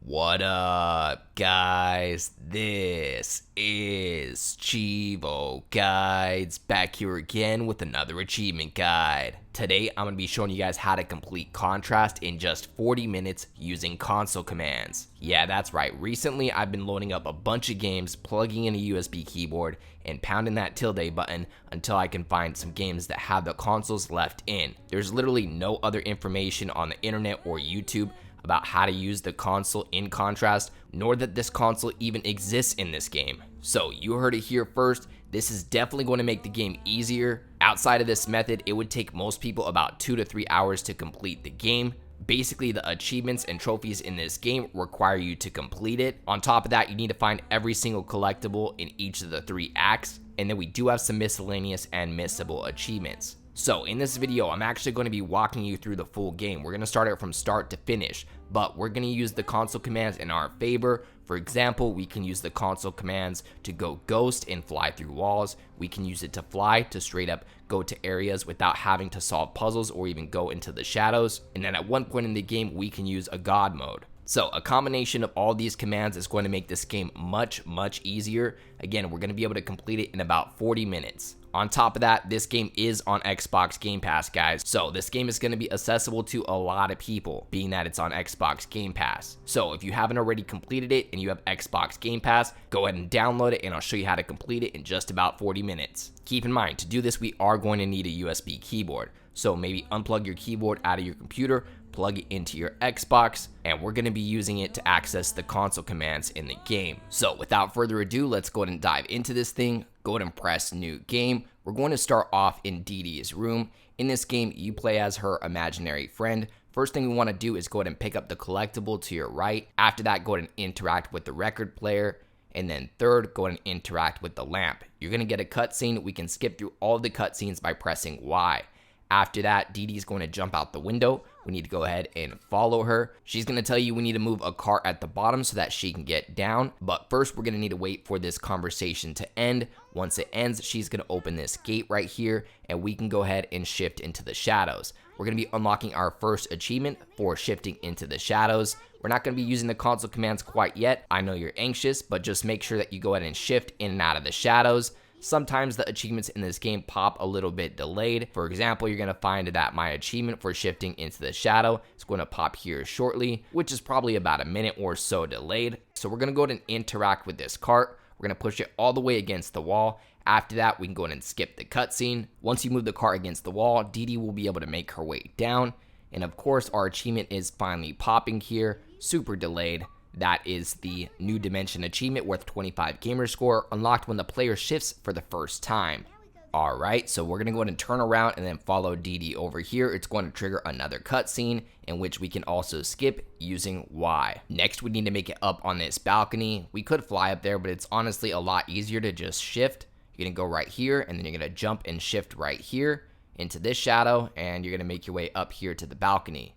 What up, guys? This is Cheevo Guides back here again with another achievement guide. Today, I'm going to be showing you guys how to complete Contrast in just 40 minutes using console commands. Yeah, that's right. Recently, I've been loading up a bunch of games, plugging in a USB keyboard, and pounding that tilde button until I can find some games that have the consoles left in. There's literally no other information on the internet or YouTube about how to use the console in Contrast, nor that this console even exists in this game. So you heard it here first. This is definitely going to make the game easier. Outside of this method, it would take most people about 2 to 3 hours to complete the game. Basically, the achievements and trophies in this game require you to complete it. On top of that, you need to find every single collectible in each of the 3 acts, and then we do have some miscellaneous and missable achievements. So in this video, I'm actually going to be walking you through the full game. We're going to start it from start to finish, but we're going to use the console commands in our favor. For example, we can use the console commands to go ghost and fly through walls. We can use it to fly to straight up go to areas without having to solve puzzles or even go into the shadows. And then at one point in the game, we can use a god mode. So a combination of all these commands is going to make this game much easier. Again, we're going to be able to complete it in about 40 minutes. On top of that, this game is on Xbox Game Pass, guys. So this game is going to be accessible to a lot of people, being that it's on Xbox Game Pass. So if you haven't already completed it and you have Xbox Game Pass, go ahead and download it and I'll show you how to complete it in just about 40 minutes. Keep in mind, to do this, we are going to need a USB keyboard. So maybe unplug your keyboard out of your computer, plug it into your Xbox, and we're going to be using it to access the console commands in the game. So without further ado, let's go ahead and dive into this thing. Go ahead and press new game. We're going to start off in Dee Dee's room. In this game, you play as her imaginary friend. First thing we want to do is go ahead and pick up the collectible to your right. After that, go ahead and interact with the record player. And then third, go ahead and interact with the lamp. You're going to get a cutscene. We can skip through all of the cutscenes by pressing Y. After that, Dee Dee's going to jump out the window. We need to go ahead and follow her. She's going to tell you we need to move a cart at the bottom so that she can get down. But first, we're going to need to wait for this conversation to end. Once it ends, she's going to open this gate right here, and we can go ahead and shift into the shadows. We're going to be unlocking our first achievement for shifting into the shadows. We're not going to be using the console commands quite yet. I know you're anxious, but just make sure that you go ahead and shift in and out of the shadows. Sometimes the achievements in this game pop a little bit delayed. For example, you're going to find that my achievement for shifting into the shadow is going to pop here shortly, which is probably about a minute or so delayed. So we're going to go ahead and interact with this cart. We're going to push it all the way against the wall. After that, we can go ahead and skip the cutscene. Once you move the cart against the wall, Dee Dee will be able to make her way down. And of course, our achievement is finally popping here, super delayed. That is the New Dimension achievement worth 25 gamer score, unlocked when the player shifts for the first time. Alright, so we're going to go ahead and turn around and then follow Dee Dee over here. It's going to trigger another cutscene in which we can also skip using Y. Next, we need to make it up on this balcony. We could fly up there, but it's honestly a lot easier to just shift. You're going to go right here, and then you're going to jump and shift right here into this shadow, and you're going to make your way up here to the balcony.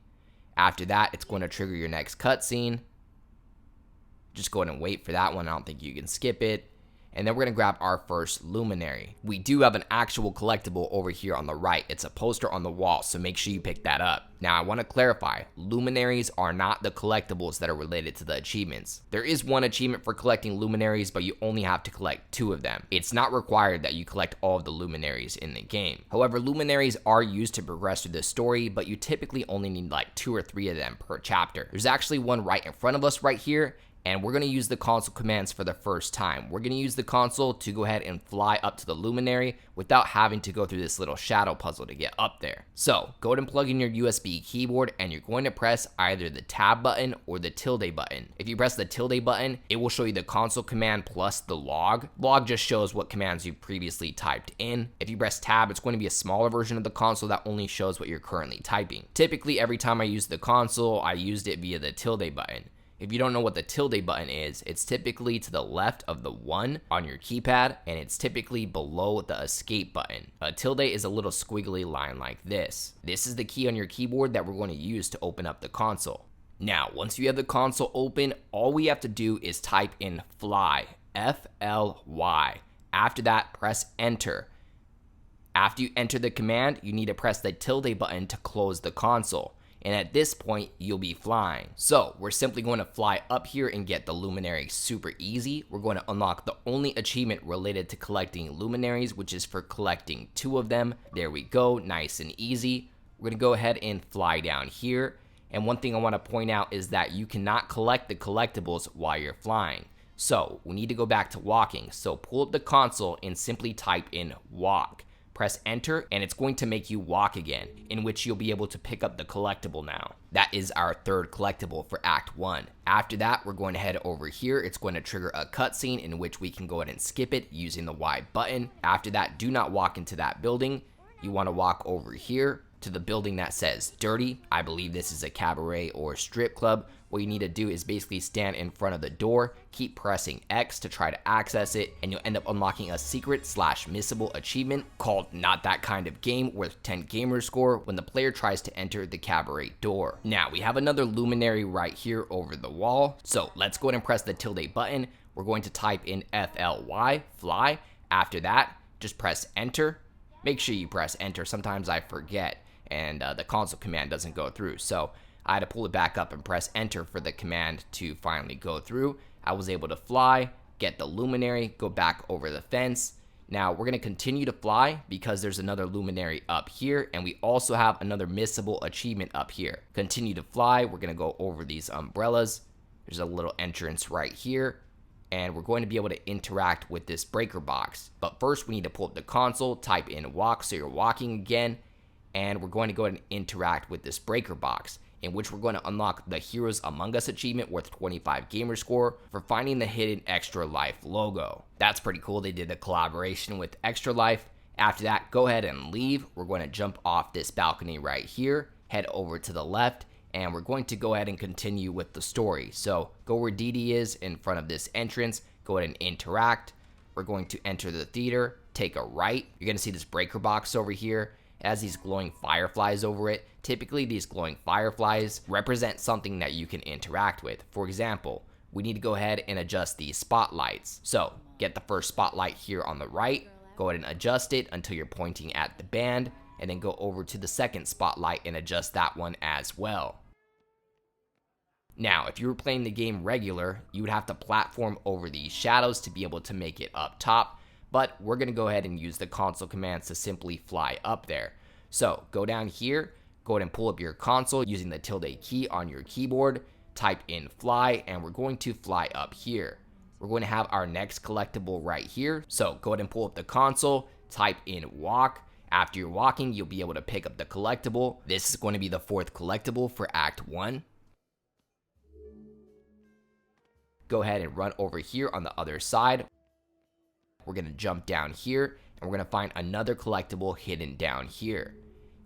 After that, it's going to trigger your next cutscene. Just go ahead and wait for that one. I don't think you can skip it. And then we're going to grab our first Luminary. We do have an actual collectible over here on the right. It's a poster on the wall, so make sure you pick that up. Now, I want to clarify, Luminaries are not the collectibles that are related to the achievements. There is one achievement for collecting Luminaries, but you only have to collect 2 of them. It's not required that you collect all of the Luminaries in the game. However, Luminaries are used to progress through the story, but you typically only need like 2 or 3 of them per chapter. There's actually one right in front of us right here. And we're going to use the console commands for the first time. We're going to use the console to go ahead and fly up to the Luminary without having to go through this little shadow puzzle to get up there. So go ahead and plug in your USB keyboard and you're going to press either the tab button or the tilde button. If you press the tilde button, it will show you the console command plus the log. Log just shows what commands you previously typed in. If you press tab, it's going to be a smaller version of the console that only shows what you're currently typing. Typically, every time I use the console, I used it via the tilde button. If you don't know what the tilde button is, it's typically to the left of the 1 on your keypad, and it's typically below the escape button. A tilde is a little squiggly line like this. This is the key on your keyboard that we're going to use to open up the console. Now, once you have the console open, all we have to do is type in fly, F-L-Y. After that, press enter. After you enter the command, you need to press the tilde button to close the console. and at this point, you'll be flying. So we're simply going to fly up here and get the Luminary super easy. We're going to unlock the only achievement related to collecting Luminaries, which is for collecting 2 of them. There we go, nice and easy. We're going to go ahead and fly down here. And one thing I want to point out is that you cannot collect the collectibles while you're flying. So we need to go back to walking. So pull up the console and simply type in walk. Press enter and it's going to make you walk again, in which you'll be able to pick up the collectible now. That is our 3rd collectible for Act 1. After that, we're going to head over here. It's going to trigger a cutscene in which we can go ahead and skip it using the Y button. After that, do not walk into that building. You want to walk over here to the building that says dirty. I believe this is a cabaret or strip club. What you need to do is basically stand in front of the door, keep pressing X to try to access it, and you'll end up unlocking a secret/missable achievement called Not That Kind of Game worth 10 gamer score when the player tries to enter the cabaret door. Now we have another Luminary right here over the wall, so let's go ahead and press the tilde button. We're going to type in FLY, fly. After that, just press enter. Make sure you press enter, sometimes I forget and the console command doesn't go through, so I had to pull it back up and press enter for the command to finally go through. I was able to fly, get the Luminary, go back over the fence. Now we're going to continue to fly because there's another Luminary up here, and we also have another missable achievement up here. Continue to fly, we're going to go over these umbrellas. There's a little entrance right here, and we're going to be able to interact with this breaker box. But first we need to pull up the console, type in walk so you're walking again, and we're going to go ahead and interact with this breaker box, in which we're going to unlock the Heroes Among Us achievement worth 25 gamer score for finding the hidden Extra Life logo. That's pretty cool. They did a collaboration with Extra Life. After that, go ahead and leave. We're going to jump off this balcony right here, head over to the left, and we're going to go ahead and continue with the story. So go where Dee Dee is in front of this entrance, go ahead and interact. We're going to enter the theater, take a right. You're going to see this breaker box over here. It has these glowing fireflies over it. Typically, these glowing fireflies represent something that you can interact with. For example, we need to go ahead and adjust these spotlights. So get the first spotlight here on the right, go ahead and adjust it until you're pointing at the band, and then go over to the second spotlight and adjust that one as well. Now, if you were playing the game regular, you would have to platform over these shadows to be able to make it up top, but we're going to go ahead and use the console commands to simply fly up there. So go down here, go ahead and pull up your console using the tilde key on your keyboard, type in fly, and we're going to fly up here. We're going to have our next collectible right here. So go ahead and pull up the console, type in walk. After you're walking, you'll be able to pick up the collectible. This is going to be the 4th collectible for Act 1. Go ahead and run over here on the other side. We're going to jump down here, and we're going to find another collectible hidden down here.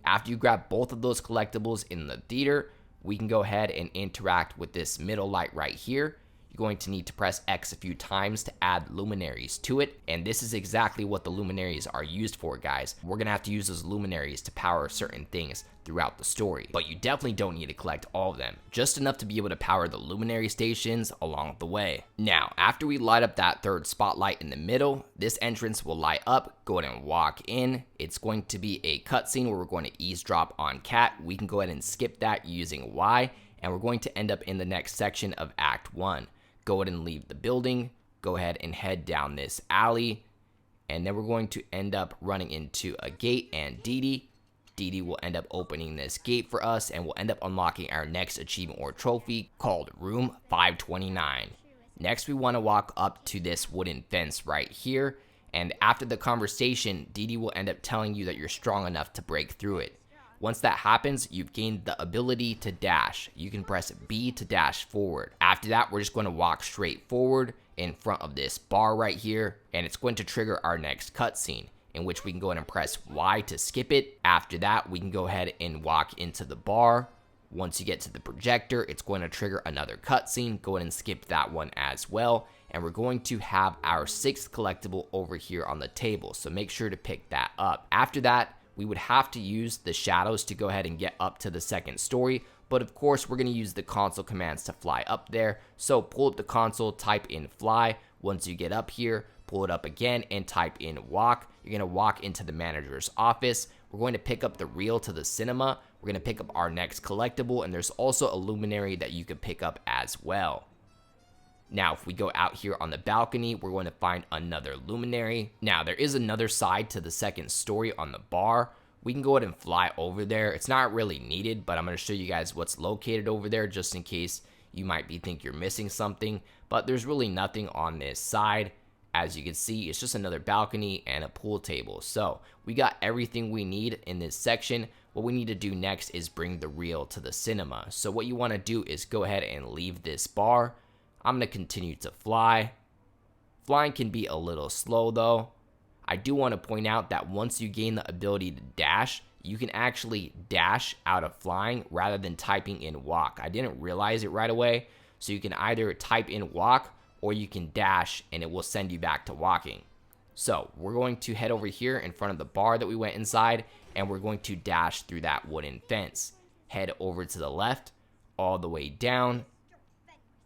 After you grab both of those collectibles in the theater, we can go ahead and interact with this middle light right here. You're going to need to press X a few times to add luminaries to it, and this is exactly what the luminaries are used for, guys. We're going to have to use those luminaries to power certain things throughout the story, but you definitely don't need to collect all of them, just enough to be able to power the luminary stations along the way. Now, after we light up that 3rd spotlight in the middle, this entrance will light up. Go ahead and walk in. It's going to be a cutscene where we're going to eavesdrop on Cat. We can go ahead and skip that using Y, and we're going to end up in the next section of Act 1. Go ahead and leave the building, go ahead and head down this alley, and then we're going to end up running into a gate, and Dee Dee will end up opening this gate for us, and we'll end up unlocking our next achievement or trophy called Room 529. Next, we want to walk up to this wooden fence right here, and after the conversation, Dee Dee will end up telling you that you're strong enough to break through it. Once that happens, you've gained the ability to dash. You can press B to dash forward. After that, we're just going to walk straight forward in front of this bar right here, and it's going to trigger our next cutscene, in which we can go ahead and press Y to skip it. After that, we can go ahead and walk into the bar. Once you get to the projector, it's going to trigger another cutscene. Go ahead and skip that one as well. And we're going to have our 6th collectible over here on the table, so make sure to pick that up. After that, we would have to use the shadows to go ahead and get up to the 2nd story, but of course we're going to use the console commands to fly up there. So pull up the console, type in fly. Once you get up here, pull it up again and type in walk. You're going to walk into the manager's office. We're we're going to pick up the reel to the cinema. We're going to pick up our next collectible, and there's also a luminary that you can pick up as well. Now, if we go out here on the balcony, we're going to find another luminary. Now, there is another side to the second story on the bar. We can go ahead and fly over there. It's not really needed, but I'm going to show you guys what's located over there just in case you might think you're missing something. But there's really nothing on this side. As you can see, it's just another balcony and a pool table. So we got everything we need in this section. What we need to do next is bring the reel to the cinema. So what you want to do is go ahead and leave this bar. I'm going to continue to fly. Flying can be a little slow though. I do want to point out that once you gain the ability to dash, you can actually dash out of flying rather than typing in walk. I didn't realize it right away. So you can either type in walk or you can dash and it will send you back to walking. So we're going to head over here in front of the bar that we went inside, and we're going to dash through that wooden fence. Head over to the left, all the way down,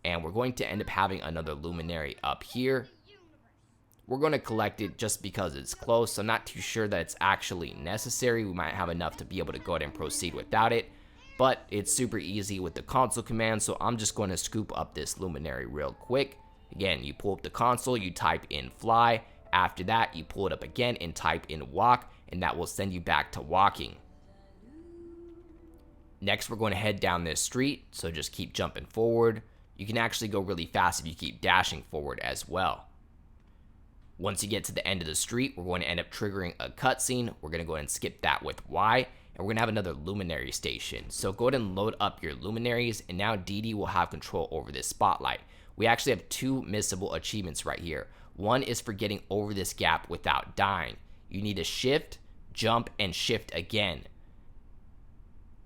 and we're going to end up having another luminary up here. We're going to collect it just because it's close. I'm not too sure that it's actually necessary. We might have enough to be able to go ahead and proceed without it, but it's super easy with the console command, so I'm just going to scoop up this luminary real quick. Again, you pull up the console, you type in fly. After that, you pull it up again and type in walk, and that will send you back to walking. Next, we're going to head down this street, so just keep jumping forward. You can actually go really fast if you keep dashing forward as well. Once you get to the end of the street, we're going to end up triggering a cutscene. We're going to go ahead and skip that with Y, and we're going to have another luminary station. So go ahead and load up your luminaries, and now Dee Dee will have control over this spotlight. We actually have two missable achievements right here. One is for getting over this gap without dying. You need to shift, jump, and shift again.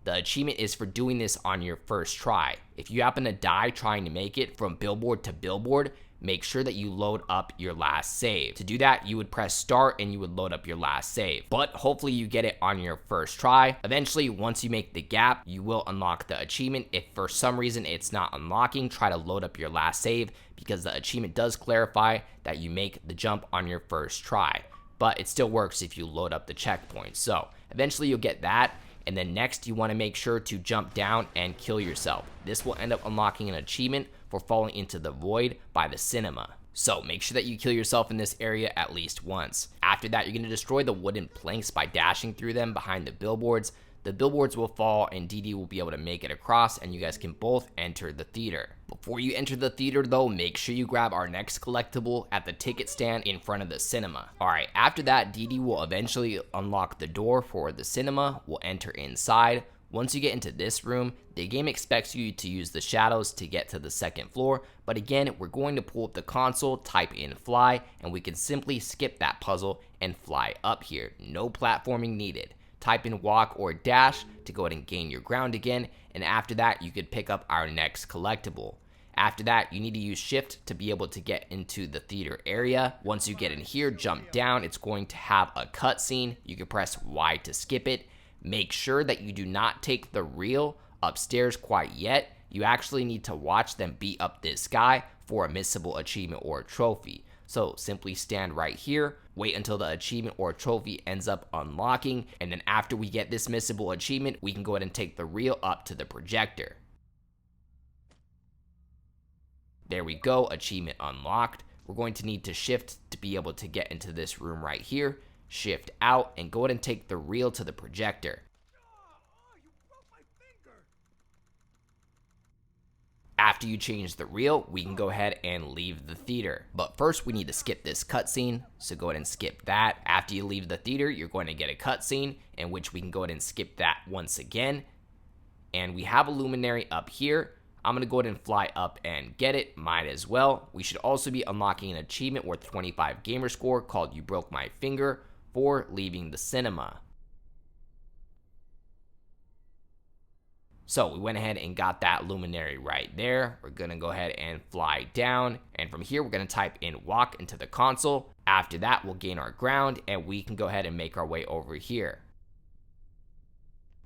The achievement is for doing this on your first try. If you happen to die trying to make it from billboard to billboard, make sure that you load up your last save. To do that, you would press start and you would load up your last save. But hopefully you get it on your first try. Eventually, once you make the gap, you will unlock the achievement. If for some reason it's not unlocking, try to load up your last save because the achievement does clarify that you make the jump on your first try. But it still works if you load up the checkpoint. So eventually you'll get that. And then next, you want to make sure to jump down and kill yourself. This will end up unlocking an achievement for falling into the void by the cinema. So make sure that you kill yourself in this area at least once. After that, you're going to destroy the wooden planks by dashing through them behind the billboards. The billboards will fall and Dee Dee will be able to make it across, and you guys can both enter the theater. Before you enter the theater though, make sure you grab our next collectible at the ticket stand in front of the cinema. Alright, after that, Dee Dee will eventually unlock the door for the cinema. We'll enter inside. Once you get into this room, the game expects you to use the shadows to get to the second floor, but again, we're going to pull up the console, type in fly, and we can simply skip that puzzle and fly up here. No platforming needed. Type in walk or dash to go ahead and gain your ground again, and after that, you could pick up our next collectible. After that, you need to use shift to be able to get into the theater area. Once you get in here, jump down. It's going to have a cutscene. You can press Y to skip it. Make sure that you do not take the reel upstairs quite yet. You actually need to watch them beat up this guy for a missable achievement or a trophy. So simply stand right here, wait until the achievement or trophy ends up unlocking, and then after we get this missable achievement, we can go ahead and take the reel up to the projector. There we go, achievement unlocked. We're going to need to shift to be able to get into this room right here. Shift out and go ahead and take the reel to the projector. After you change the reel, we can go ahead and leave the theater. But first, we need to skip this cutscene, so go ahead and skip that. After you leave the theater, you're going to get a cutscene, in which we can go ahead and skip that once again. And we have a luminary up here. I'm going to go ahead and fly up and get it. Might as well. We should also be unlocking an achievement worth 25 gamer score called You Broke My Finger for leaving the cinema. So we went ahead and got that luminary right there. We're going to go ahead and fly down. And from here, we're going to type in walk into the console. After that, we'll gain our ground and we can go ahead and make our way over here.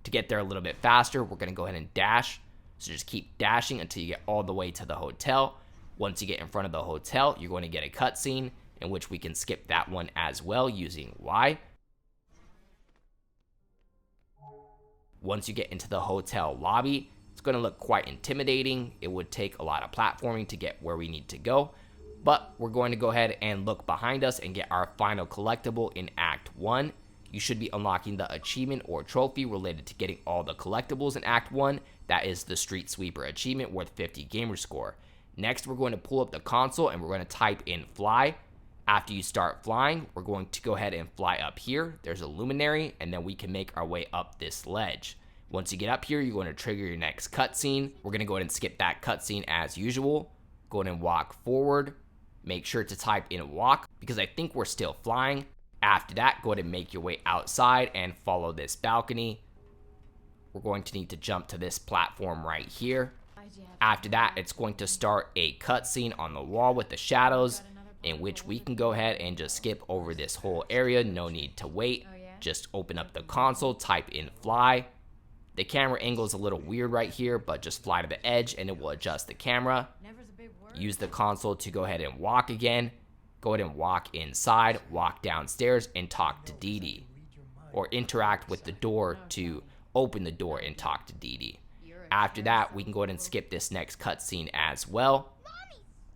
To get there a little bit faster, we're going to go ahead and dash. So just keep dashing until you get all the way to the hotel. Once you get in front of the hotel, you're going to get a cutscene in which we can skip that one as well using Y. Once you get into the hotel lobby, it's going to look quite intimidating. It would take a lot of platforming to get where we need to go, but we're going to go ahead and look behind us and get our final collectible in Act 1. You should be unlocking the achievement or trophy related to getting all the collectibles in Act 1. That is the Street Sweeper achievement worth 50 gamer score. Next, we're going to pull up the console and we're going to type in fly. After you start flying, we're going to go ahead and fly up here. There's a luminary, and then we can make our way up this ledge. Once you get up here, you're going to trigger your next cutscene. We're going to go ahead and skip that cutscene as usual. Go ahead and walk forward. Make sure to type in walk because I think we're still flying. After that, go ahead and make your way outside and follow this balcony. We're going to need to jump to this platform right here. After that, it's going to start a cutscene on the wall with the shadows, in which we can go ahead and just skip over this whole area. No need to wait. Just open up the console, type in fly. The camera angle is a little weird right here, but just fly to the edge and it will adjust the camera. Use the console to go ahead and walk again. Go ahead and walk inside, walk downstairs, and talk to Dee Dee. Or interact with the door to open the door and talk to Dee Dee. After that, we can go ahead and skip this next cutscene as well.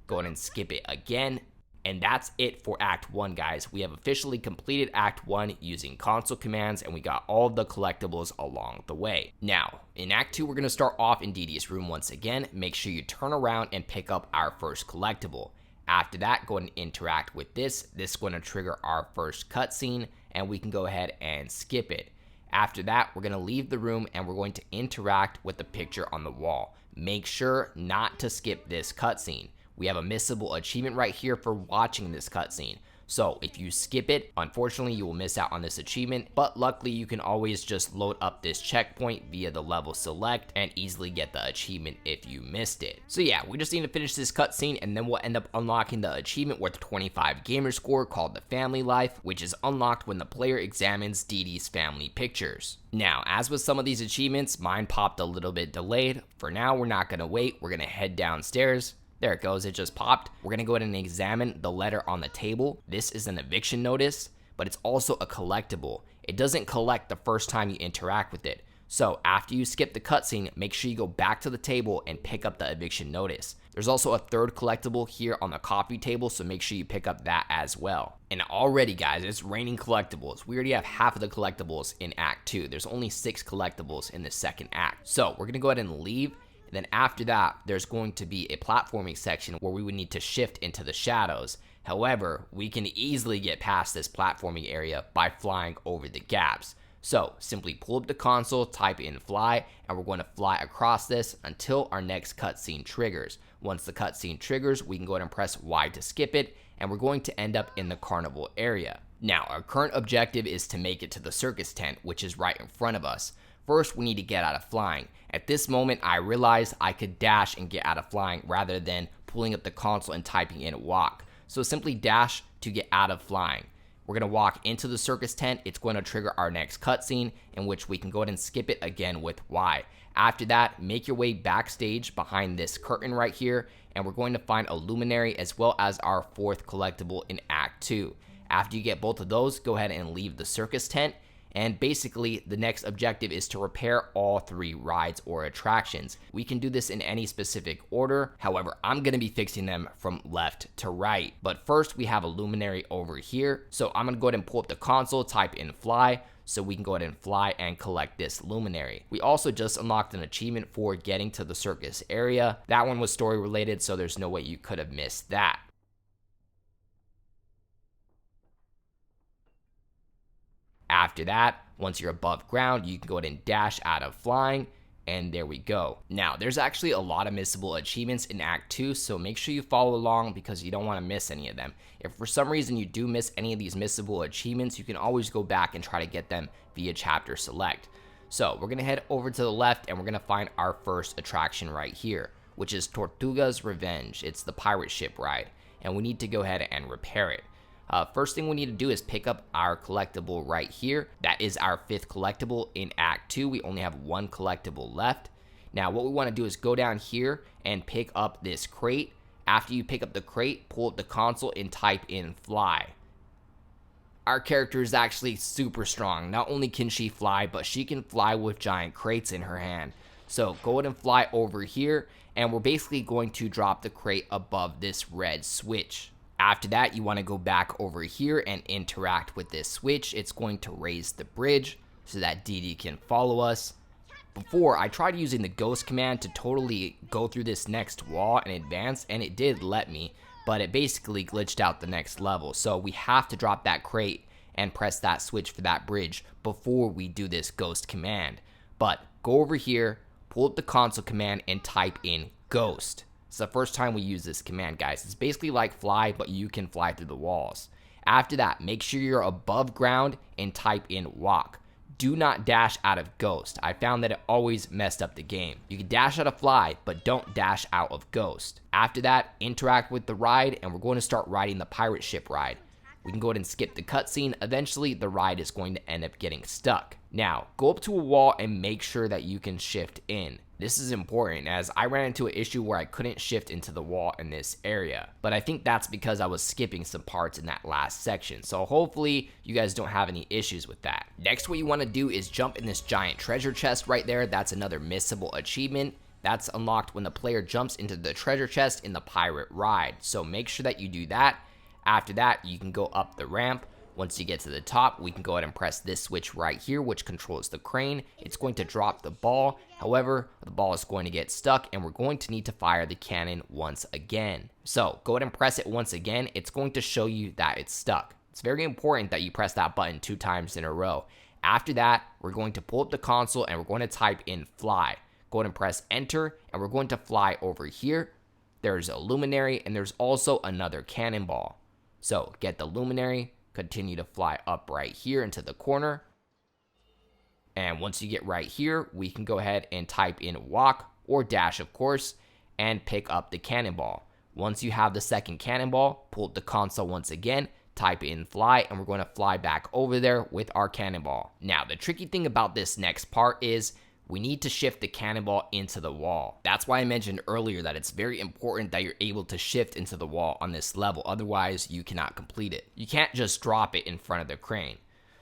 Go ahead and skip it again. And that's it for Act 1, guys. We have officially completed Act 1 using console commands, and we got all of the collectibles along the way. Now, in Act 2, we're going to start off in Dee Dee's room once again. Make sure you turn around and pick up our first collectible. After that, go ahead and interact with this. This is going to trigger our first cutscene, and we can go ahead and skip it. After that, we're going to leave the room, and we're going to interact with the picture on the wall. Make sure not to skip this cutscene. We have a missable achievement right here for watching this cutscene. So if you skip it, unfortunately you will miss out on this achievement, but luckily you can always just load up this checkpoint via the level select and easily get the achievement if you missed it. So yeah, we just need to finish this cutscene and then we'll end up unlocking the achievement worth 25 gamer score called the Family Life, which is unlocked when the player examines Dee Dee's family pictures. Now, as with some of these achievements, mine popped a little bit delayed. For now, we're not gonna wait, we're gonna head downstairs. There it goes, it just popped. We're gonna go ahead and examine the letter on the table. This is an eviction notice, but it's also a collectible. It doesn't collect the first time you interact with it. So after you skip the cutscene, make sure you go back to the table and pick up the eviction notice. There's also a third collectible here on the coffee table, so make sure you pick up that as well. And already, guys, it's raining collectibles. We already have half of the collectibles in Act 2. There's only 6 collectibles in the second act. So we're gonna go ahead and leave. Then after that, there's going to be a platforming section where we would need to shift into the shadows. However, we can easily get past this platforming area by flying over the gaps. So simply pull up the console, type in fly, and we're going to fly across this until our next cutscene triggers. Once the cutscene triggers, we can go ahead and press Y to skip it, and we're going to end up in the carnival area. Now, our current objective is to make it to the circus tent, which is right in front of us. First, we need to get out of flying. At this moment, I realized I could dash and get out of flying rather than pulling up the console and typing in walk. So simply dash to get out of flying. We're going to walk into the circus tent. It's going to trigger our next cutscene, in which we can go ahead and skip it again with Y. After that, make your way backstage behind this curtain right here, and we're going to find a luminary as well as our 4th collectible in Act 2. After you get both of those, go ahead and leave the circus tent. And basically, the next objective is to repair all 3 rides or attractions. We can do this in any specific order. However, I'm going to be fixing them from left to right. But first, we have a luminary over here. So I'm going to go ahead and pull up the console, type in fly, so we can go ahead and fly and collect this luminary. We also just unlocked an achievement for getting to the circus area. That one was story related, so there's no way you could have missed that. After that, once you're above ground, you can go ahead and dash out of flying, and there we go. Now, there's actually a lot of missable achievements in Act 2, so make sure you follow along because you don't want to miss any of them. If for some reason you do miss any of these missable achievements, you can always go back and try to get them via chapter select. So we're going to head over to the left, and we're going to find our first attraction right here, which is Tortuga's Revenge. It's the pirate ship ride, and we need to go ahead and repair it. First thing we need to do is pick up our collectible right here. That is our 5th collectible in Act 2. We only have 1 collectible left. Now, what we want to do is go down here and pick up this crate. After you pick up the crate, pull up the console and type in fly. our character is actually super strong. Not only can she fly, but she can fly with giant crates in her hand. So go ahead and fly over here, and we're basically going to drop the crate above this red switch. After that, you want to go back over here and interact with this switch. It's going to raise the bridge so that Dee Dee can follow us. Before, I tried using the ghost command to totally go through this next wall and advance, and it did let me, but it basically glitched out the next level. So we have to drop that crate and press that switch for that bridge before we do this ghost command. But go over here, pull up the console command, and type in ghost. It's the first time we use this command, guys. It's basically like fly, but you can fly through the walls. After that, make sure you're above ground and type in walk. Do not dash out of ghost. I found that it always messed up the game. You can dash out of fly, but don't dash out of ghost. After that, interact with the ride, and we're going to start riding the pirate ship ride. We can go ahead and skip the cutscene. Eventually, the ride is going to end up getting stuck. Now, go up to a wall and make sure that you can shift in. This is important, as I ran into an issue where I couldn't shift into the wall in this area. But I think that's because I was skipping some parts in that last section. So hopefully you guys don't have any issues with that. Next, what you want to do is jump in this giant treasure chest right there. That's another missable achievement. That's unlocked when the player jumps into the treasure chest in the pirate ride. So make sure that you do that. After that, you can go up the ramp. Once you get to the top, we can go ahead and press this switch right here, which controls the crane. It's going to drop the ball. However, the ball is going to get stuck, and we're going to need to fire the cannon once again. So go ahead and press it once again. It's going to show you that it's stuck. It's very important that you press that button 2 times in a row. After that, we're going to pull up the console, and we're going to type in fly. Go ahead and press enter, and we're going to fly over here. There's a luminary, and there's also another cannonball. So get the luminary, continue to fly up right here into the corner. And once you get right here, we can go ahead and type in walk, or dash of course, and pick up the cannonball. Once you have the second cannonball, pull up the console once again, type in fly, and we're going to fly back over there with our cannonball. Now, the tricky thing about this next part is we need to shift the cannonball into the wall. That's why I mentioned earlier that it's very important that you're able to shift into the wall on this level. Otherwise, you cannot complete it. You can't just drop it in front of the crane.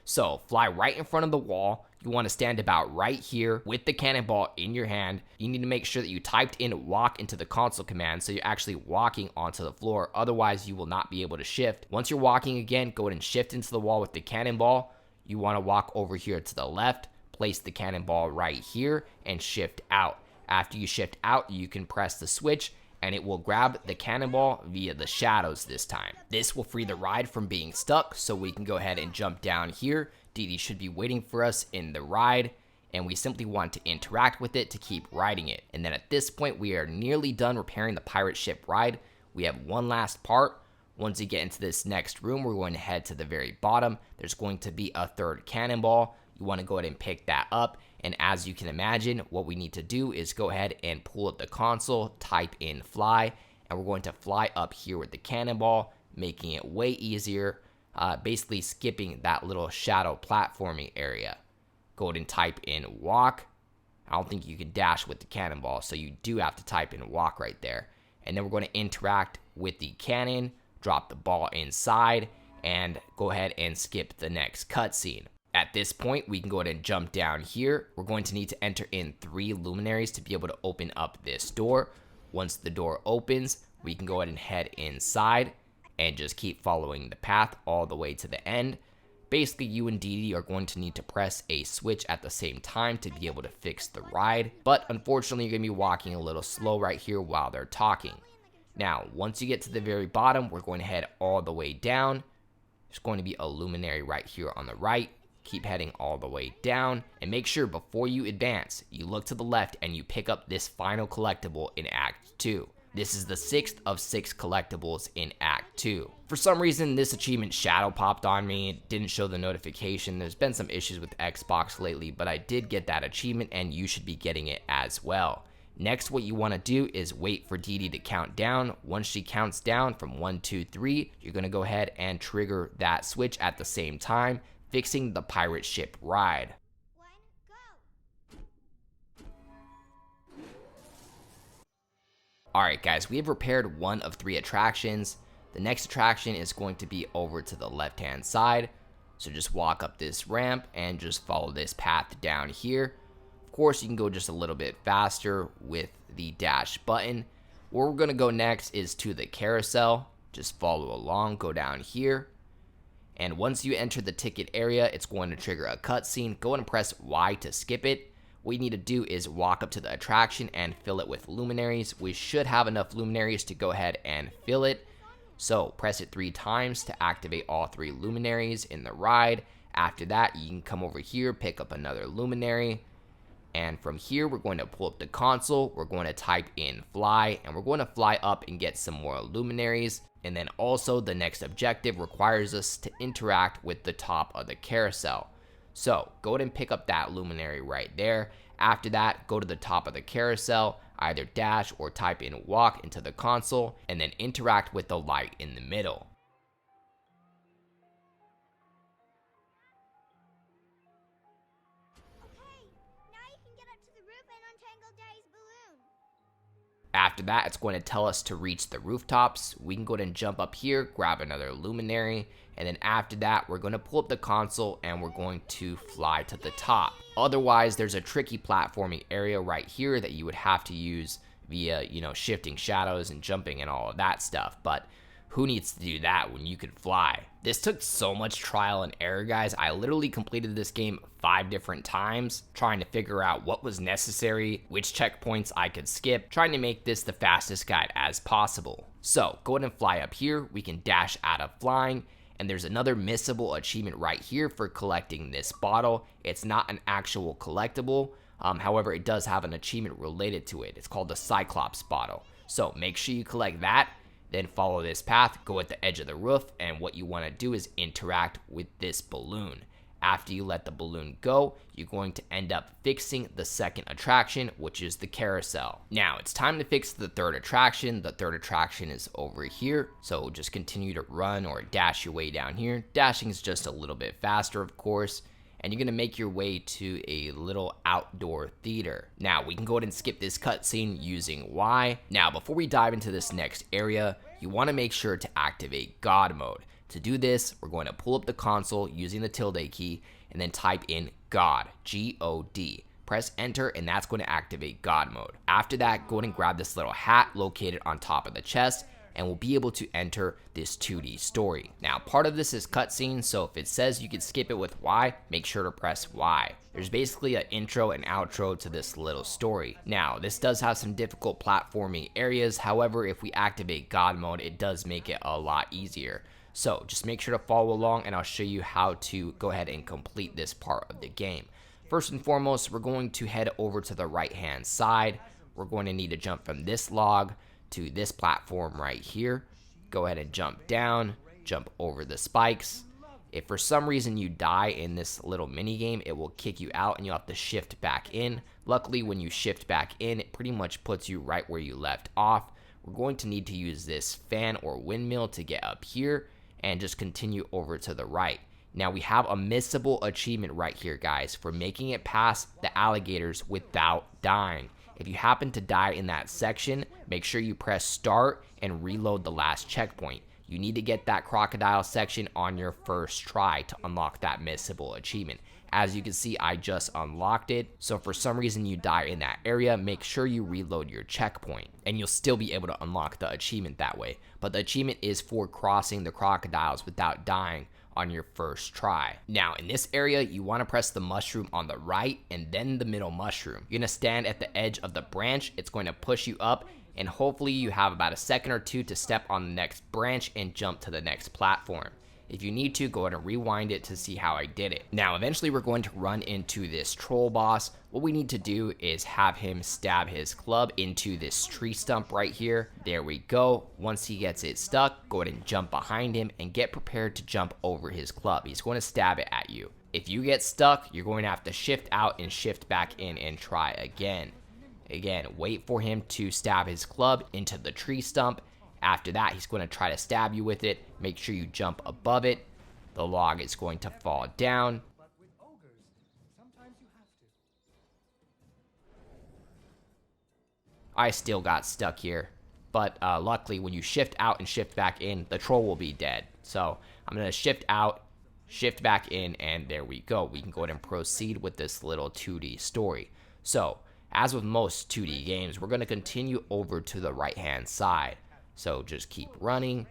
So fly right in front of the wall. You want to stand about right here with the cannonball in your hand. You need to make sure that you typed in walk into the console command so you're actually walking onto the floor. Otherwise, you will not be able to shift. Once you're walking again, go ahead and shift into the wall with the cannonball. You want to walk over here to the left. Place the cannonball right here and shift out. After you shift out, you can press the switch and it will grab the cannonball via the shadows this time. This will free the ride from being stuck, so we can go ahead and jump down here. Dee Dee should be waiting for us in the ride, and we simply want to interact with it to keep riding it. And then at this point, we are nearly done repairing the pirate ship ride. We have one last part. Once you get into this next room, we're going to head to the very bottom. There's going to be a third cannonball. You want to go ahead and pick that up, and as you can imagine, what we need to do is go ahead and pull up the console, type in fly, and we're going to fly up here with the cannonball, making it way easier, basically skipping that little shadow platforming area. Go ahead and type in walk. I don't think you can dash with the cannonball, so you do have to type in walk right there. And then we're going to interact with the cannon, drop the ball inside, and go ahead and skip the next cutscene. At this point, we can go ahead and jump down here. We're going to need to enter in 3 luminaries to be able to open up this door. Once the door opens, we can go ahead and head inside and just keep following the path all the way to the end. Basically, you and Dee Dee are going to need to press a switch at the same time to be able to fix the ride. But unfortunately, you're going to be walking a little slow right here while they're talking. Now, once you get to the very bottom, we're going to head all the way down. There's going to be a luminary right here on the right. Keep heading all the way down, and make sure before you advance, you look to the left and you pick up this final collectible in Act 2. This is the 6th of 6 collectibles in Act 2. For some reason, this achievement shadow popped on me. It didn't show the notification. There's been some issues with Xbox lately, but I did get that achievement, and you should be getting it as well. Next, what you want to do is wait for Dee Dee to count down. Once she counts down from 1, 2, 3, you're going to go ahead and trigger that switch at the same time, fixing the pirate ship ride. 1, go! Alright guys, we have repaired 1 of 3 attractions. The next attraction is going to be over to the left hand side. So just walk up this ramp and just follow this path down here. Of course, you can go just a little bit faster with the dash button. Where we're going to go next is to the carousel. Just follow along, go down here. And once you enter the ticket area, it's going to trigger a cutscene. Go ahead and press Y to skip it. What you need to do is walk up to the attraction and fill it with luminaries. We should have enough luminaries to go ahead and fill it. So press it 3 times to activate all 3 luminaries in the ride. After that, you can come over here, pick up another luminary. And from here, we're going to pull up the console. We're going to type in fly, and we're going to fly up and get some more luminaries. And then also the next objective requires us to interact with the top of the carousel. So go ahead and pick up that luminary right there. After that, go to the top of the carousel, either dash or type in walk into the console, and then interact with the light in the middle. Okay, now you can get up to the roof and untangle Daddy's balloon. After that, it's going to tell us to reach the rooftops. We can go ahead and jump up here, grab another luminary, and then after that, we're going to pull up the console and we're going to fly to the top. Otherwise, there's a tricky platforming area right here that you would have to use via, shifting shadows and jumping and all of that stuff. But who needs to do that when you can fly? This took so much trial and error, guys. I literally completed this game 5 different times, trying to figure out what was necessary, which checkpoints I could skip, trying to make this the fastest guide as possible. So go ahead and fly up here. We can dash out of flying. And there's another missable achievement right here for collecting this bottle. It's not an actual collectible. However, it does have an achievement related to it. It's called the Cyclops Bottle. So make sure you collect that. Then follow this path, go at the edge of the roof, and what you want to do is interact with this balloon. After you let the balloon go, you're going to end up fixing the second attraction, which is the carousel. Now, it's time to fix the third attraction. The third attraction is over here, so just continue to run or dash your way down here. Dashing is just a little bit faster, of course, and you're going to make your way to a little outdoor theater. Now, we can go ahead and skip this cutscene using Y. Now, before we dive into this next area, you want to make sure to activate God mode. To do this, we're going to pull up the console using the tilde key and then type in God, G-O-D. Press enter and that's going to activate God mode. After that, go ahead and grab this little hat located on top of the chest and we'll be able to enter this 2D story. Now, part of this is cutscene, so if it says you can skip it with Y, make sure to press Y. There's basically an intro and outro to this little story. Now, this does have some difficult platforming areas, however, if we activate God mode, it does make it a lot easier. So just make sure to follow along and I'll show you how to go ahead and complete this part of the game. First and foremost, we're going to head over to the right hand side. We're going to need to jump from this log to this platform right here. Go ahead and jump down, jump over the spikes. If for some reason you die in this little mini game, it will kick you out and you'll have to shift back in. Luckily, when you shift back in, it pretty much puts you right where you left off. We're going to need to use this fan or windmill to get up here and just continue over to the right. Now we have a missable achievement right here, guys, for making it past the alligators without dying. If you happen to die in that section, make sure you press start and reload the last checkpoint. You need to get that crocodile section on your first try to unlock that missable achievement. As you can see, I just unlocked it. So if for some reason you die in that area, make sure you reload your checkpoint and you'll still be able to unlock the achievement that way. But the achievement is for crossing the crocodiles without dying on your first try. Now in this area, you want to press the mushroom on the right and then the middle mushroom. You're going to stand at the edge of the branch. It's going to push you up and hopefully you have about a second or two to step on the next branch and jump to the next platform. If you need to, go ahead and rewind it to see how I did it. Now, eventually we're going to run into this troll boss. What we need to do is have him stab his club into this tree stump right here. There we go. Once he gets it stuck, go ahead and jump behind him and get prepared to jump over his club. He's going to stab it at you. If you get stuck, you're going to have to shift out and shift back in and try again. Again, wait for him to stab his club into the tree stump. After that, he's going to try to stab you with it. Make sure you jump above it. The log is going to fall down. I still got stuck here. But luckily, when you shift out and shift back in, the troll will be dead. So I'm going to shift out, shift back in, and there we go. We can go ahead and proceed with this little 2D story. So, as with most 2D games, we're going to continue over to the right-hand side. So just keep running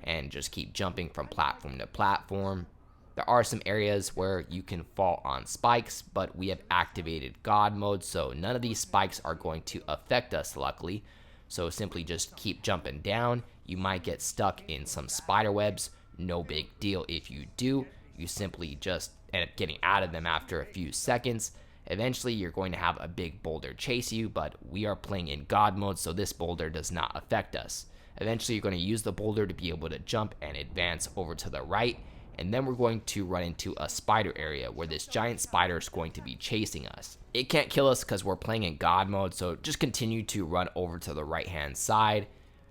and just keep jumping from platform to platform. There are some areas where you can fall on spikes, but we have activated God mode, so none of these spikes are going to affect us, luckily. So simply just keep jumping down. You might get stuck in some spider webs. No big deal if you do. You simply just end up getting out of them after a few seconds. Eventually, you're going to have a big boulder chase you, but we are playing in God mode, so this boulder does not affect us. Eventually, you're going to use the boulder to be able to jump and advance over to the right, and then we're going to run into a spider area where this giant spider is going to be chasing us. It can't kill us because we're playing in God mode, so just continue to run over to the right-hand side.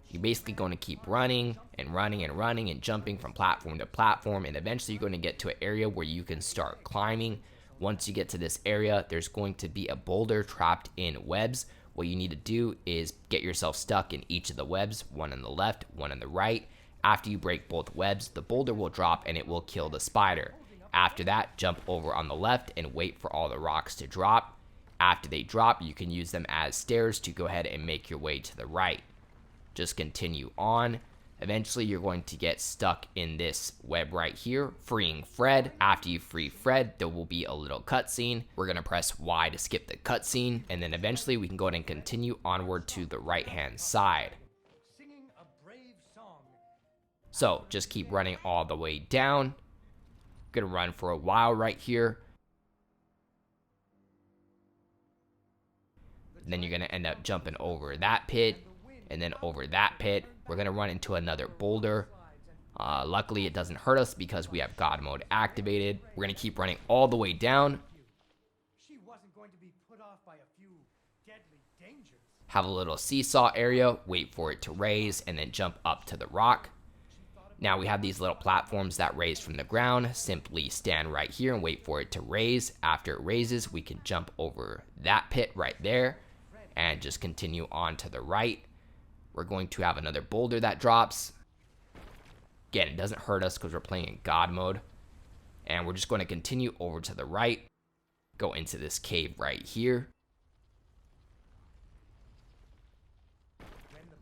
You're basically going to keep running and running and running and jumping from platform to platform, and eventually you're going to get to an area where you can start climbing. Once you get to this area, there's going to be a boulder trapped in webs. What you need to do is get yourself stuck in each of the webs, one on the left, one on the right. After you break both webs, the boulder will drop and it will kill the spider. After that, jump over on the left and wait for all the rocks to drop. After they drop, you can use them as stairs to go ahead and make your way to the right. Just continue on. Eventually, you're going to get stuck in this web right here, freeing Fred. After you free Fred, there will be a little cutscene. We're going to press Y to skip the cutscene, and then eventually we can go ahead and continue onward to the right-hand side. So, just keep running all the way down. Going to run for a while right here. And then you're going to end up jumping over that pit, and then over that pit. We're going to run into another boulder. Luckily, it doesn't hurt us because we have God mode activated. We're going to keep running all the way down. Have a little seesaw area, wait for it to raise, and then jump up to the rock. Now we have these little platforms that raise from the ground. Simply stand right here and wait for it to raise. After it raises, we can jump over that pit right there and just continue on to the right. We're going to have another boulder that drops. Again, it doesn't hurt us because we're playing in God mode. And we're just going to continue over to the right. Go into this cave right here.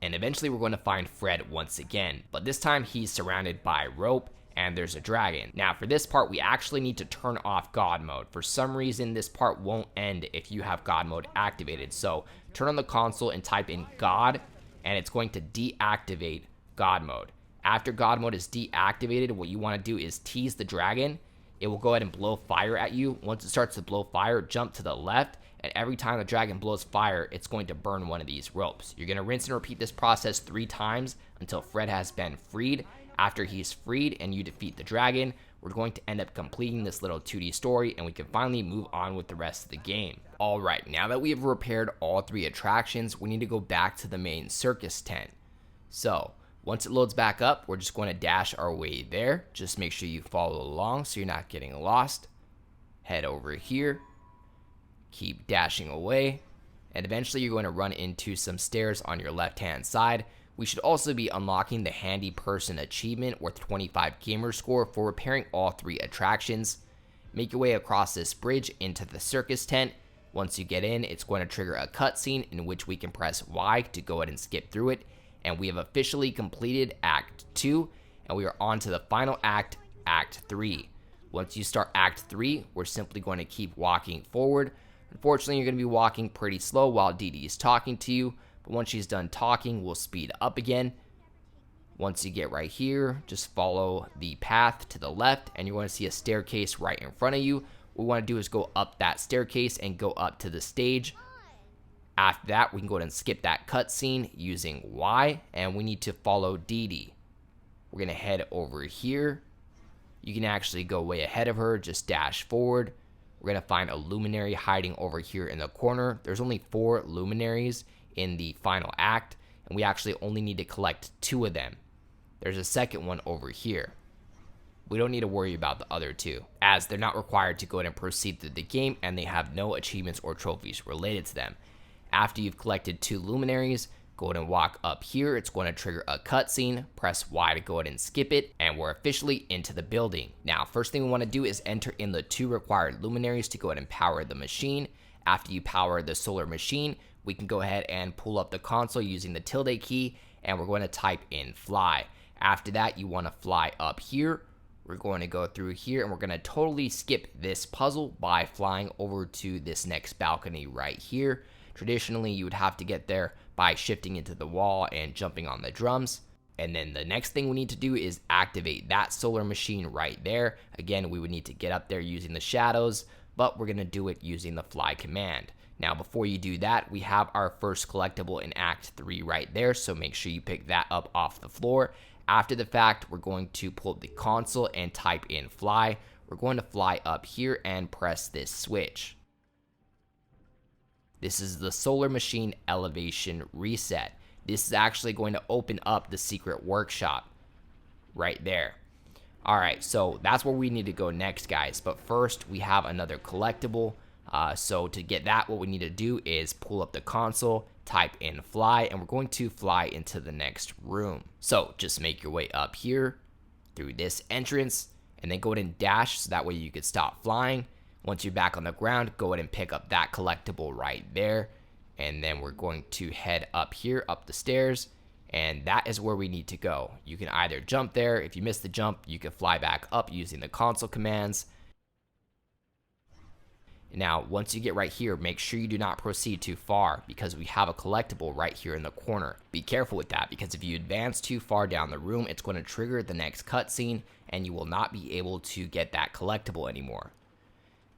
And eventually we're going to find Fred once again. But this time he's surrounded by rope and there's a dragon. Now for this part, we actually need to turn off God mode. For some reason, this part won't end if you have God mode activated. So turn on the console and type in God, and it's going to deactivate God mode. After God mode is deactivated, what you want to do is tease the dragon. It will go ahead and blow fire at you. Once it starts to blow fire, jump to the left, and every time the dragon blows fire, it's going to burn one of these ropes. You're going to rinse and repeat this process 3 times until Fred has been freed. After he's freed and you defeat the dragon, we're going to end up completing this little 2D story, and we can finally move on with the rest of the game. Alright, now that we have repaired all 3 attractions, we need to go back to the main circus tent. So, once it loads back up, we're just going to dash our way there. Just make sure you follow along so you're not getting lost. Head over here. Keep dashing away. And eventually you're going to run into some stairs on your left-hand side. We should also be unlocking the Handy Person achievement worth 25 gamer score for repairing all 3 attractions. Make your way across this bridge into the circus tent. Once you get in, it's going to trigger a cutscene in which we can press Y to go ahead and skip through it. And we have officially completed Act 2, and we are on to the final act, Act 3. Once you start Act 3, we're simply going to keep walking forward. Unfortunately, you're going to be walking pretty slow while Dee Dee is talking to you, but once she's done talking, we'll speed up again. Once you get right here, just follow the path to the left, and you're going to see a staircase right in front of you. What we want to do is go up that staircase and go up to the stage. After that, we can go ahead and skip that cutscene using Y, and we need to follow Dee Dee. We're going to head over here. You can actually go way ahead of her, just dash forward. We're going to find a luminary hiding over here in the corner. There's only 4 luminaries in the final act, and we actually only need to collect 2 of them. There's a second one over here. We don't need to worry about the other 2, as they're not required to go ahead and proceed through the game, and they have no achievements or trophies related to them. After you've collected 2 luminaries, Go ahead and walk up here. It's going to trigger a cutscene. Press Y to go ahead and skip it, and we're officially into the building. Now, first thing we want to do is enter in the 2 required luminaries to go ahead and power the machine. After you power the solar machine, we can go ahead and pull up the console using the tilde key, and we're going to type in fly. After that, you want to fly up here. We're going to go through here, and we're going to totally skip this puzzle by flying over to this next balcony right here. Traditionally, you would have to get there by shifting into the wall and jumping on the drums. And then the next thing we need to do is activate that solar machine right there. Again, we would need to get up there using the shadows, but we're going to do it using the fly command. Now, before you do that, we have our first collectible in Act 3 right there, so make sure you pick that up off the floor. After the fact, we're going to pull up the console and type in fly. We're going to fly up here and press this switch. This is the solar machine elevation reset. This is actually going to open up the secret workshop right there. Alright, so that's where we need to go next, guys. But first, we have another collectible. So to get that, what we need to do is pull up the console, type in fly, and we're going to fly into the next room. So just make your way up here through this entrance, and then go ahead and dash so that way you can stop flying. Once you're back on the ground, go ahead and pick up that collectible right there. And then we're going to head up here, up the stairs, and that is where we need to go. You can either jump there. If you miss the jump, you can fly back up using the console commands. Now, once you get right here, make sure you do not proceed too far because we have a collectible right here in the corner. Be careful with that because if you advance too far down the room, it's going to trigger the next cutscene and you will not be able to get that collectible anymore.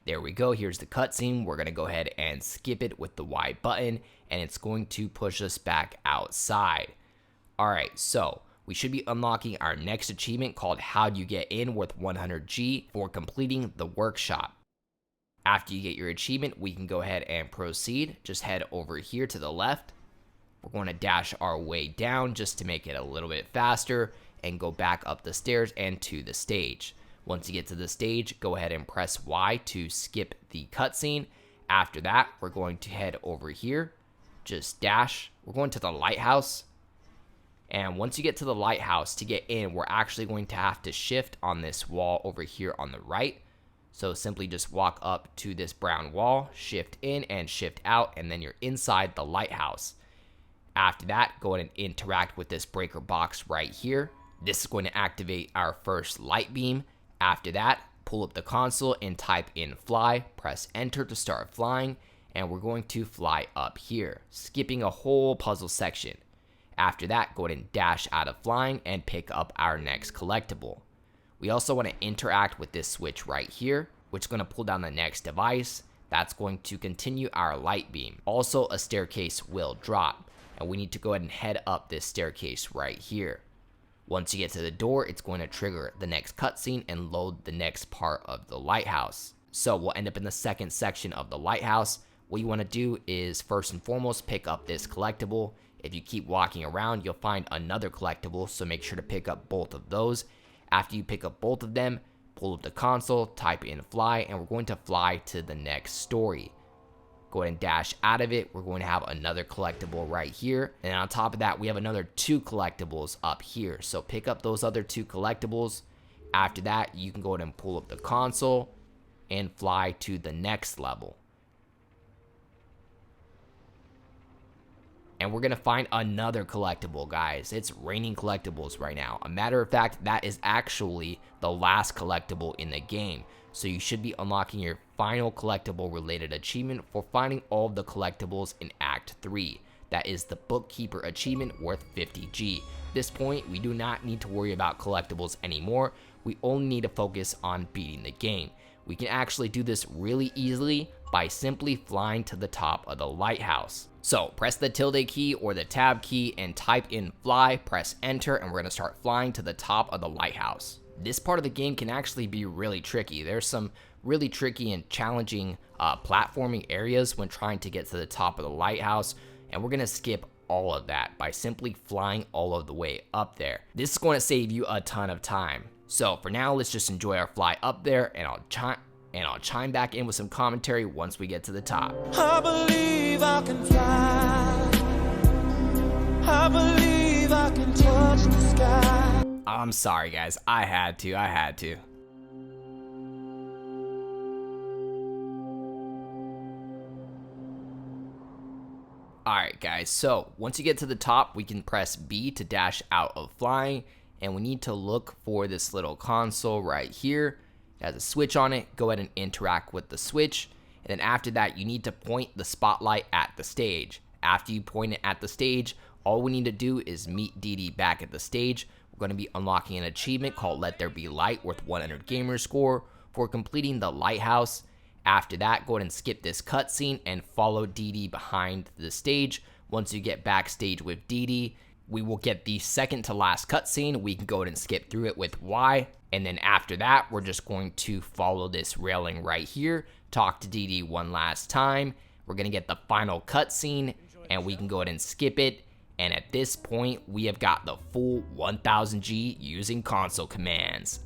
There we go, here's the cutscene. We're going to go ahead and skip it with the Y button and it's going to push us back outside. Alright, so we should be unlocking our next achievement called How Do You Get In with 100G for completing the workshop. After you get your achievement, we can go ahead and proceed. Just head over here to the left. We're going to dash our way down just to make it a little bit faster and go back up the stairs and to the stage. Once you get to the stage, go ahead and press Y to skip the cutscene. After that, we're going to head over here. Just dash. We're going to the lighthouse. And once you get to the lighthouse, to get in, we're actually going to have to shift on this wall over here on the right. So simply just walk up to this brown wall, shift in and shift out, and then you're inside the lighthouse. After that, go ahead and interact with this breaker box right here. This is going to activate our first light beam. After that, pull up the console and type in fly, press enter to start flying, and we're going to fly up here, skipping a whole puzzle section. After that, go ahead and dash out of flying and pick up our next collectible. We also want to interact with this switch right here, which is going to pull down the next device. That's going to continue our light beam. Also, a staircase will drop, and we need to go ahead and head up this staircase right here. Once you get to the door, it's going to trigger the next cutscene and load the next part of the lighthouse. So we'll end up in the second section of the lighthouse. What you want to do is first and foremost pick up this collectible. If you keep walking around, you'll find another collectible, so make sure to pick up both of those. After you pick up both of them, pull up the console, type in fly, and we're going to fly to the next story. Go ahead and dash out of it. We're going to have another collectible right here. And on top of that, we have another 2 collectibles up here. So pick up those other 2 collectibles. After that, you can go ahead and pull up the console and fly to the next level. And we're going to find another collectible, guys. It's raining collectibles right now. A matter of fact, that is actually the last collectible in the game. So you should be unlocking your final collectible related achievement for finding all of the collectibles in Act 3. That is the Bookkeeper achievement worth 50G. At this point, we do not need to worry about collectibles anymore. We only need to focus on beating the game. We can actually do this really easily by simply flying to the top of the lighthouse. So press the tilde key or the tab key and type in fly, press enter, and we're going to start flying to the top of the lighthouse. This part of the game can actually be really tricky. There's some really tricky and challenging platforming areas when trying to get to the top of the lighthouse, and we're going to skip all of that by simply flying all of the way up there. This is going to save you a ton of time. So for now, let's just enjoy our fly up there, and I'll chime back in with some commentary once we get to the top. I believe I can fly. I believe I can touch the sky. I'm sorry, guys. I had to. Alright, guys. So, once you get to the top, we can press B to dash out of flying. And we need to look for this little console right here. It has a switch on it. Go ahead and interact with the switch. And then after that, you need to point the spotlight at the stage. After you point it at the stage, all we need to do is meet Dee Dee back at the stage. We're going to be unlocking an achievement called Let There Be Light worth 100 gamer score for completing the lighthouse. After that, go ahead and skip this cutscene and follow Dee Dee behind the stage. Once you get backstage with Dee Dee, we will get the second to last cutscene. We can go ahead and skip through it with Y. And then after that, we're just going to follow this railing right here. Talk to Dee Dee one last time. We're going to get the final cutscene and we can go ahead and skip it. And at this point, we have got the full 1000G using console commands.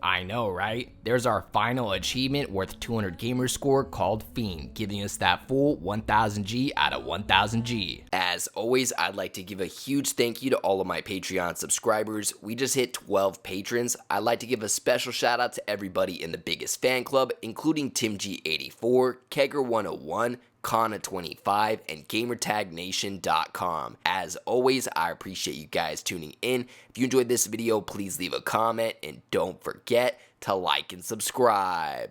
I know, right? There's our final achievement worth 200 gamer score called Fiend, giving us that full 1000G out of 1000G. As always, I'd like to give a huge thank you to all of my Patreon subscribers. We just hit 12 patrons. I'd like to give a special shout out to everybody in the biggest fan club, including TimG84, Kegger101, Kana25, and GamerTagNation.com. As always, I appreciate you guys tuning in. If you enjoyed this video, please leave a comment and don't forget to like and subscribe.